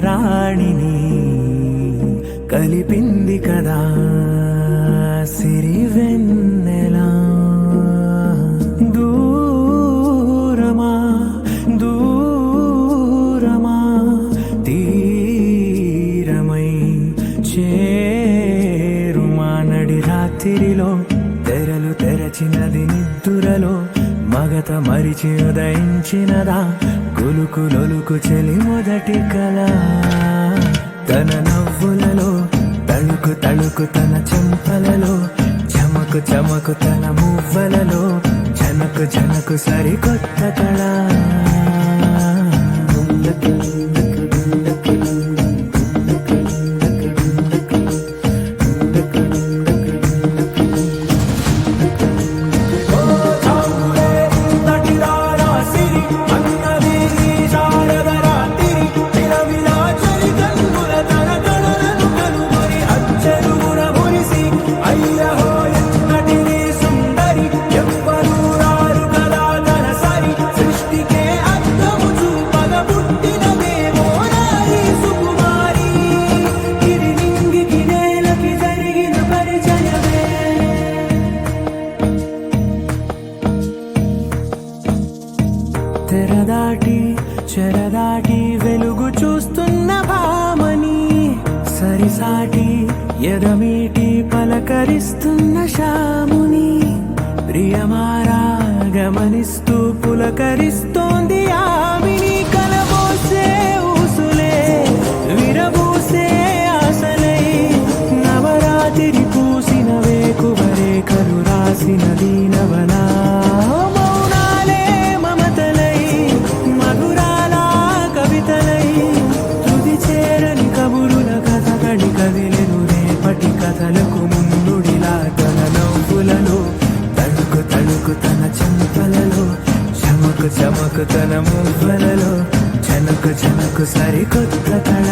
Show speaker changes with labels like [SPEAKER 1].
[SPEAKER 1] రాణిని కలిపింది కదా సిరివెన్నెలా. దూరమా దూరమా తీరమై చేరుమా నడి రాత్రిలో తెరలు తెరచినది నిద్దురలో మగత మరిచి ఉదయించినదా కులుకులొలుకు చెలి మొదటి కళ. తన నవ్వులలో తళుకు తళుకు తన చెంపలలో చమకు చమకు తన మువ్వలలో జనకు జనకు సరికొత్త కళ. తెరదాటి చెరదాటి వెలుగు చూస్తున్న భామని సరిసాటి ఎదమీటి పలకరిస్తున్న శాముని ప్రియమారా గమనిస్తూ పులకరిస్తోంది ఆమిని. కలబోసే ఊసులే విరబూసే ఆశలై నవరాత్రి పూసిన వేకువరేఖలు రాసిన దీనవనా. కథలకు ముందుడిలా తన నవ్వులలో తణుకు తణుకు తన చెంపలలో చమకు చమకు తన మువ్వలలో జనకు జనకు సరికొత్త కళ.